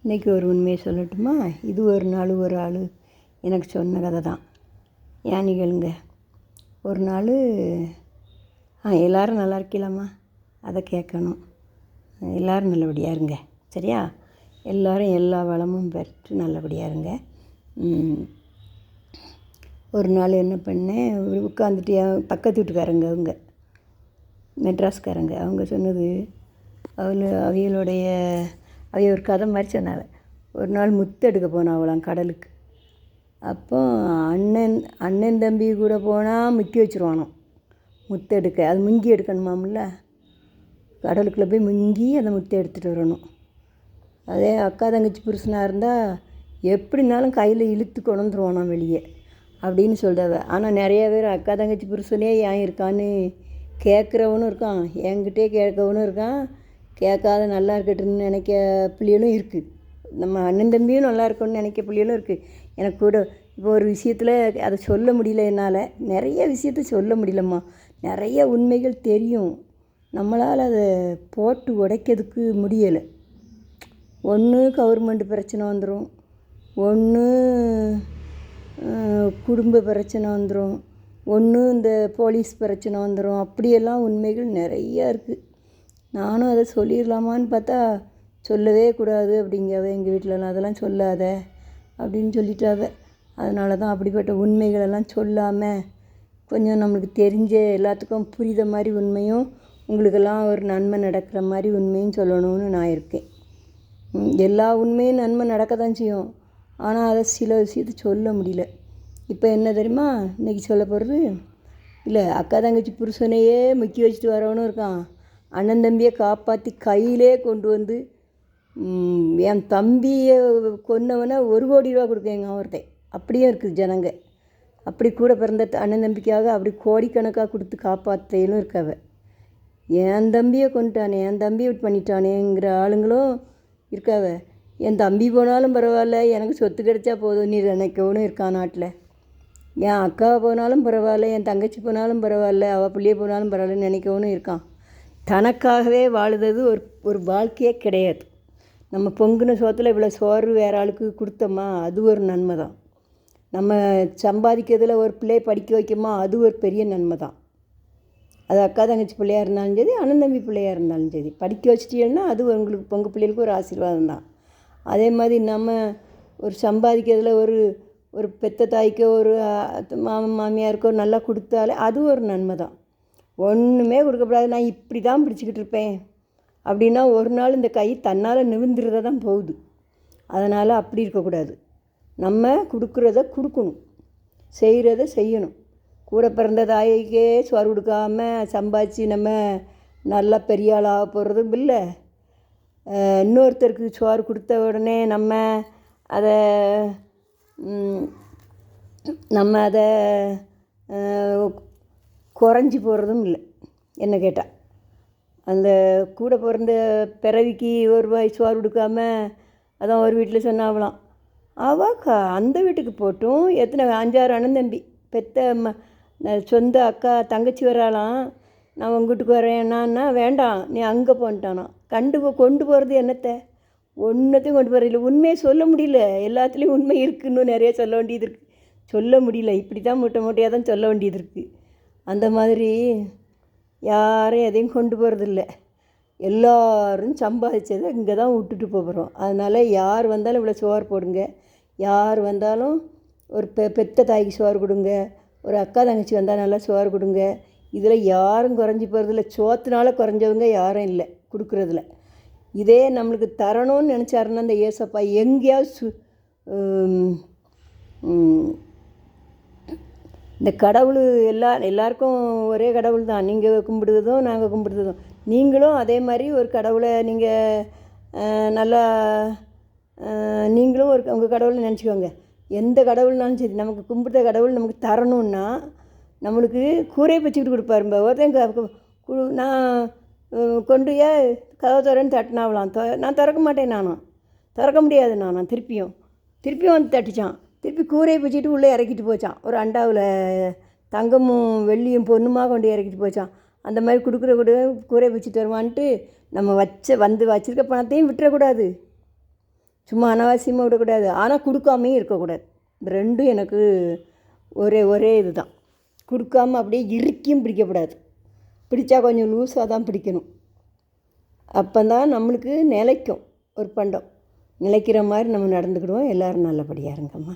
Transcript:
இன்றைக்கி ஒரு உண்மையை சொல்லட்டுமா? இது ஒரு நாள் ஒரு ஆள் எனக்கு சொன்ன கதை தான். ஏன்னு கேளுங்க. ஒரு நாள் எல்லோரும் நல்லா இருக்கலாமா? அதை கேட்கணும். எல்லோரும் நல்லபடியாக இருங்க, சரியா? எல்லோரும் எல்லா வளமும் பெற்று நல்லபடியாக இருங்க. ஒரு நாள் என்ன பண்ணேன், உட்காந்துட்டு பக்கத்து வீட்டுக்காரங்க அவங்க மெட்ராஸ்காரங்க அவங்க சொன்னது, அவைய ஒரு கதை மாதிரி சொன்னாங்க. ஒரு நாள் முத்தெடுக்க போனாவலாம் கடலுக்கு. அப்போ அண்ணன் தம்பி கூட போனால் முக்கி வச்சுருவானோ முத்தெடுக்க. அது முங்கி எடுக்கணுமாம்ல, கடலுக்குள்ளே போய் முங்கி அந்த முத்தை எடுத்துகிட்டு வரணும். அதே அக்கா தங்கச்சி புருஷனாக இருந்தால் எப்படினாலும் கையில் இழுத்து கொண்டு வந்துருவானோ வெளியே அப்படின்னு சொல்கிறாவ. ஆனால் நிறைய பேர் அக்கா தங்கச்சி புருஷனே ஏன் இருக்கான்னு கேட்குறவனும் இருக்கான், என்கிட்டே கேட்கவனும் இருக்கான், கேட்காத நல்லா இருக்கட்டுன்னு நினைக்க பிள்ளைகளும் இருக்குது. நம்ம அண்ணன் தம்பியும் நல்லா இருக்கணும்னு நினைக்க பிள்ளைகளும் இருக்குது. எனக்கு கூட இப்போ ஒரு விஷயத்தில் அதை சொல்ல முடியல, என்னால் நிறைய விஷயத்த சொல்ல முடியலம்மா. நிறைய உண்மைகள் தெரியும், நம்மளால் அதை போட்டு உடைக்கிறதுக்கு முடியலை. ஒன்று கவர்மெண்ட் பிரச்சனை வந்துடும், ஒன்று குடும்ப பிரச்சனை வந்துடும், ஒன்று இந்த போலீஸ் பிரச்சனை வந்துடும். அப்படியெல்லாம் உண்மைகள் நிறையா இருக்குது. நானும் அதை சொல்லிடலாமான்னு பார்த்தா சொல்லவே கூடாது அப்படிங்கவ எங்கள் வீட்டிலலாம். அதெல்லாம் சொல்லாத அப்படின்னு சொல்லிட்டாவ. அதனால தான் அப்படிப்பட்ட உண்மைகளெல்லாம் சொல்லாமல் கொஞ்சம் நம்மளுக்கு தெரிஞ்ச எல்லாத்துக்கும் புரித மாதிரி உண்மையும், உங்களுக்கெல்லாம் ஒரு நன்மை நடக்கிற மாதிரி உண்மையும் சொல்லணும்னு நான் இருக்கேன். எல்லா உண்மையும் நன்மை நடக்க தான் செய்யும், ஆனால் அதை சில விஷயத்தை சொல்ல முடியல. இப்போ என்ன தெரியுமா இன்றைக்கி சொல்ல போகிறது? இல்லை, அக்கா தங்கச்சி புருஷனையே முக்கி வச்சுட்டு வரவனும் இருக்கான், அண்ணன் தம்பியை காப்பாற்றி கையிலே கொண்டு வந்து என் தம்பியை கொன்னவனை 1 கோடி ரூபா கொடுக்கேங்க ஒருத்தன். அப்படியே இருக்குது ஜனங்க. அப்படி கூட பிறந்த அண்ணன் தம்பிக்காக அப்படி கோடிக்கணக்காக கொடுத்து காப்பாற்றையிலும் இருக்காவ. என் தம்பியை கொண்டுட்டானே, என் தம்பியை பண்ணிட்டானேங்கிற ஆளுங்களும் இருக்காவ. என் தம்பி போனாலும் பரவாயில்ல, எனக்கு சொத்து கிடைச்சா போதும் நீ நினைக்கவும் இருக்கான் நாட்டில். என் அக்கா போனாலும் பரவாயில்ல, என் தங்கச்சி போனாலும் பரவாயில்ல, அவள் பிள்ளைய போனாலும் பரவாயில்லன்னு நினைக்கவும் இருக்கான். தனக்காகவே வாழுறது ஒரு வாழ்க்கையே கிடையாது. நம்ம பொங்குன சோத்தில் இவ்வளோ சோறு வேறு ஆளுக்கு கொடுத்தோமா, அது ஒரு நன்மை தான். நம்ம சம்பாதிக்கிறதுல ஒரு பிள்ளையை படிக்க வைக்கோமா, அது ஒரு பெரிய நன்மை தான். அது அக்கா தங்கச்சி பிள்ளையாக இருந்தாலும் சரி, அண்ணன் தம்பி பிள்ளையாக இருந்தாலும் சரி, படிக்க வச்சிட்டீங்கன்னா அது உங்களுக்கு பொங்கு பிள்ளைகளுக்கு ஒரு ஆசீர்வாதம் தான். அதே மாதிரி நம்ம ஒரு சம்பாதிக்கிறதுல ஒரு பெத்த தாய்க்கோ ஒரு மாமியாருக்கோ நல்லா கொடுத்தாலே அது ஒரு நன்மை தான். ஒன்றுமே கொடுக்கக்கூடாது, நான் இப்படி தான் பிடிச்சிக்கிட்டு இருப்பேன் அப்படின்னா ஒரு நாள் இந்த கை தன்னால் நிமிந்துறத தான் போகுது. அதனால் அப்படி இருக்கக்கூடாது. நம்ம கொடுக்குறத கொடுக்கணும், செய்கிறத செய்யணும். கூட பிறந்த தாய்க்கே சோறு கொடுக்காமல் சம்பாதிச்சு நம்ம நல்லா பெரிய ஆள் ஆக போகிறதும் இல்லை, இன்னொருத்தருக்கு சோறு கொடுத்த உடனே நம்ம அதை குறைஞ்சி போகிறதும் இல்லை. என்ன கேட்டால் அந்த கூட பிறந்த பிறவிக்கு ஒரு ரூபாய் சோறு கொடுக்காம அதான் ஒரு வீட்டில் சொன்னாவலாம், அந்த வீட்டுக்கு போட்டும் எத்தனை 5-6 அண்ணன் தம்பி பெத்த சொந்த அக்கா தங்கச்சி வராலாம், நான் உங்கள் வீட்டுக்கு வரேன்னா வேண்டாம் நீ அங்கே போன்ட்டானா. கொண்டு போகிறது என்னத்தை? ஒன்றத்தையும் கொண்டு போகிறதில்ல. உண்மையை சொல்ல முடியல, எல்லாத்துலேயும் உண்மை இருக்குன்னு நிறைய சொல்ல வேண்டியது இருக்குது, சொல்ல முடியல. இப்படி தான் மூட்டையாக தான் சொல்ல வேண்டியது இருக்குது. அந்த மாதிரி யாரும் எதையும் கொண்டு போகிறதில்ல. எல்லோரும் சம்பாதிச்சதை இங்கே தான் விட்டுட்டு போகிறோம். அதனால் யார் வந்தாலும் இவ்வளோ சோறு போடுங்க, யார் வந்தாலும் ஒரு பெத்த தாய்க்கு சோறு கொடுங்க, ஒரு அக்கா தங்கச்சி வந்தால் நல்லா சோறு கொடுங்க. இதில் யாரும் குறைஞ்சி போகிறதில்ல, சோத்துனால குறைஞ்சவங்க யாரும் இல்லை கொடுக்குறதில்ல. இதே நம்மளுக்கு தரணும்னு நினச்சாருன்னா இந்த ஏசப்பா எங்கேயாவது இந்த கடவுள் எல்லாருக்கும் ஒரே கடவுள் தான். நீங்கள் கும்பிடுறதும் நாங்கள் கும்பிடுறதும், நீங்களும் அதே மாதிரி ஒரு கடவுளை நீங்கள் நல்லா நீங்களும் உங்கள் கடவுளை நினச்சிக்கோங்க. எந்த கடவுள்னாலும் சரி, நமக்கு கும்பிட்ட கடவுள் நமக்கு தரணுன்னா நம்மளுக்கு கூரையை பிச்சுக்கிட்டு கொடுப்பாரும்ப. ஒருத்தன் நான் கொண்டு கதவை திறன்னு தட்டினாவலாம், நான் திறக்க மாட்டேன், திறக்க முடியாது. திருப்பியும் வந்து தட்டிச்சான், திருப்பி கூரையை பிச்சுக்கிட்டு உள்ளே இறக்கிட்டு போச்சான். ஒரு அண்டாவில் தங்கமும் வெள்ளியும் பொண்ணுமாக கொண்டு இறக்கிட்டு போச்சான். அந்த மாதிரி கொடுக்குற கூரையை பிச்சுட்டு வருவான்ட்டு நம்ம வச்சிருக்க பணத்தையும் விட்டுறக்கூடாது, சும்மா அனாவசியமாக விடக்கூடாது, ஆனால் கொடுக்காமையும் இருக்கக்கூடாது. இந்த ரெண்டும் எனக்கு ஒரே இது தான். கொடுக்காம அப்படியே இறுக்கியும் பிடிக்கக்கூடாது. பிடிச்சா கொஞ்சம் லூஸாக தான் பிடிக்கணும். அப்போ தான் நம்மளுக்கு நிலைக்கும் ஒரு பண்டம். நிலைக்கிற மாதிரி நம்ம நடந்துக்கிடுவோம். எல்லோரும் நல்லபடியாக இருங்கம்மா.